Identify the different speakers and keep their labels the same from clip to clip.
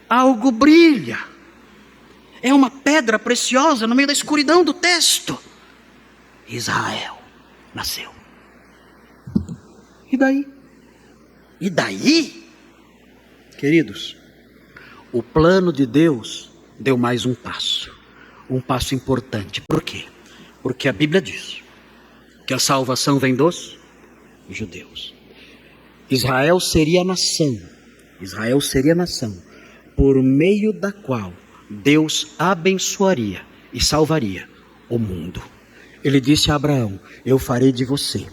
Speaker 1: algo brilha. É uma pedra preciosa no meio da escuridão do texto. Israel nasceu. E daí? E daí? Queridos, o plano de Deus deu mais um passo importante. Por quê? Porque a Bíblia diz que a salvação vem dos judeus. Israel seria a nação por meio da qual Deus abençoaria e salvaria o mundo. Ele disse a Abraão: eu farei de você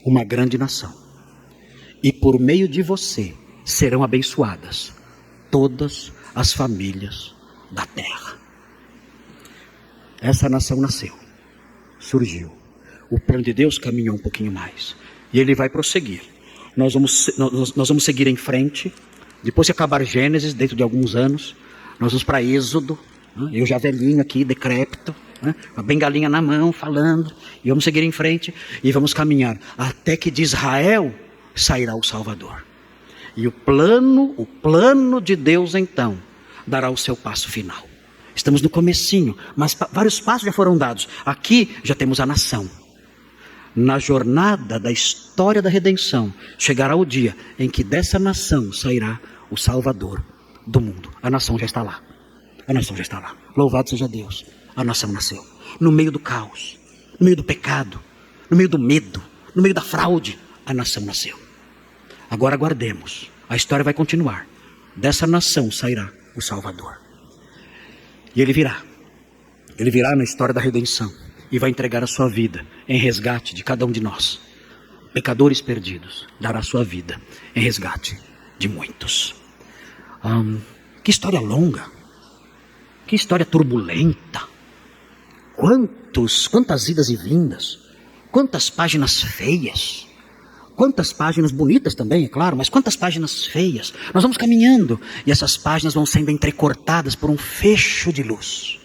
Speaker 1: uma grande nação, e por meio de você serão abençoadas todas as famílias da terra. Essa nação nasceu, surgiu. O plano de Deus caminhou um pouquinho mais, e ele vai prosseguir. Nós vamos seguir em frente. Depois que acabar Gênesis, dentro de alguns anos, nós vamos para Êxodo. Eu já velhinho aqui, decrépito, com a bengalinha na mão, falando. E vamos seguir em frente e vamos caminhar até que de Israel sairá o Salvador. E o plano de Deus então dará o seu passo final. Estamos no comecinho, mas vários passos já foram dados. Aqui já temos a nação. Na jornada da história da redenção, chegará o dia em que dessa nação sairá o Salvador do mundo. A nação já está lá. A nação já está lá. Louvado seja Deus. A nação nasceu. No meio do caos, no meio do pecado, no meio do medo, no meio da fraude, a nação nasceu. Agora aguardemos. A história vai continuar. Dessa nação sairá o Salvador. E ele virá. Ele virá na história da redenção. E vai entregar a sua vida em resgate de cada um de nós. Pecadores perdidos. Dará a sua vida em resgate de muitos. Que história longa. Que história turbulenta. Quantas idas e vindas. Quantas páginas feias. Quantas páginas bonitas também, é claro, mas quantas páginas feias. Nós vamos caminhando e essas páginas vão sendo entrecortadas por um fecho de luz.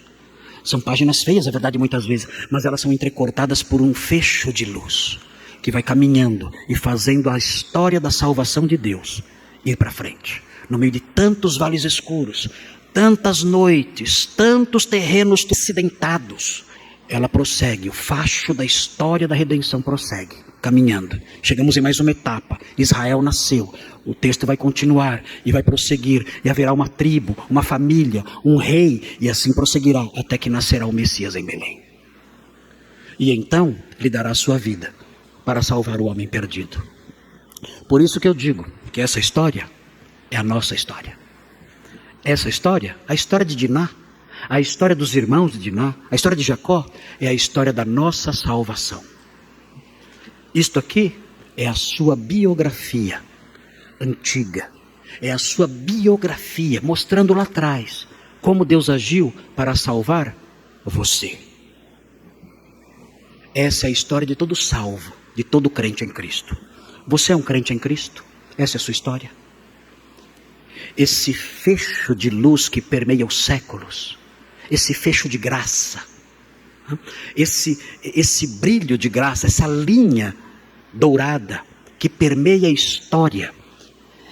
Speaker 1: São páginas feias, é verdade, muitas vezes, mas elas são entrecortadas por um fecho de luz que vai caminhando e fazendo a história da salvação de Deus ir para frente. No meio de tantos vales escuros, tantas noites, tantos terrenos acidentados, ela prossegue, o facho da história da redenção prossegue, caminhando. Chegamos em mais uma etapa. Israel nasceu. O texto vai continuar e vai prosseguir. E haverá uma tribo, uma família, um rei. E assim prosseguirá até que nascerá o Messias em Belém. E então lhe dará a sua vida para salvar o homem perdido. Por isso que eu digo que essa história é a nossa história. Essa história, a história de Diná, a história dos irmãos de Diná, a história de Jacó, é a história da nossa salvação. Isto aqui é a sua biografia antiga. É a sua biografia, mostrando lá atrás como Deus agiu para salvar você. Essa é a história de todo salvo, de todo crente em Cristo. Você é um crente em Cristo? Essa é a sua história? Esse fecho de luz que permeia os séculos, esse fecho de graça, esse brilho de graça, essa linha dourada que permeia a história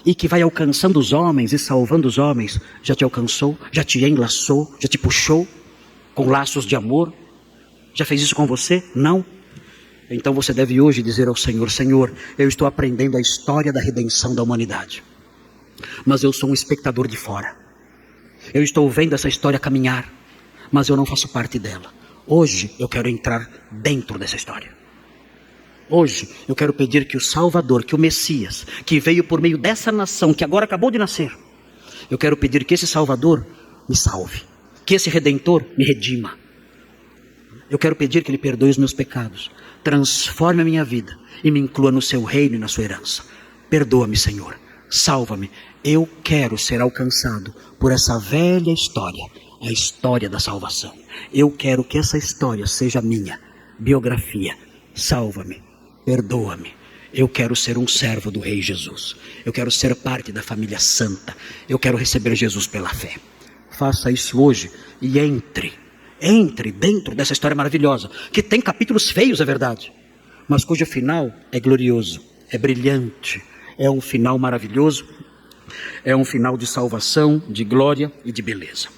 Speaker 1: e que vai alcançando os homens e salvando os homens, já te alcançou, já te enlaçou, já te puxou com laços de amor? Já fez isso com você? Não? Então você deve hoje dizer ao Senhor: Senhor, eu estou aprendendo a história da redenção da humanidade, mas eu sou um espectador de fora. Eu estou vendo essa história caminhar, mas eu não faço parte dela. Hoje eu quero entrar dentro dessa história. Hoje eu quero pedir que o Salvador, que o Messias, que veio por meio dessa nação que agora acabou de nascer, eu quero pedir que esse Salvador me salve, que esse Redentor me redima. Eu quero pedir que Ele perdoe os meus pecados, transforme a minha vida e me inclua no seu reino e na sua herança. Perdoa-me, Senhor, salva-me. Eu quero ser alcançado por essa velha história, a história da salvação. Eu quero que essa história seja minha biografia. Salva-me, perdoa-me. Eu quero ser um servo do Rei Jesus. Eu quero ser parte da família santa. Eu quero receber Jesus pela fé. Faça isso hoje e entre dentro dessa história maravilhosa, que tem capítulos feios, é verdade, mas cujo final é glorioso, é brilhante, é um final maravilhoso É um final de salvação, de glória e de beleza.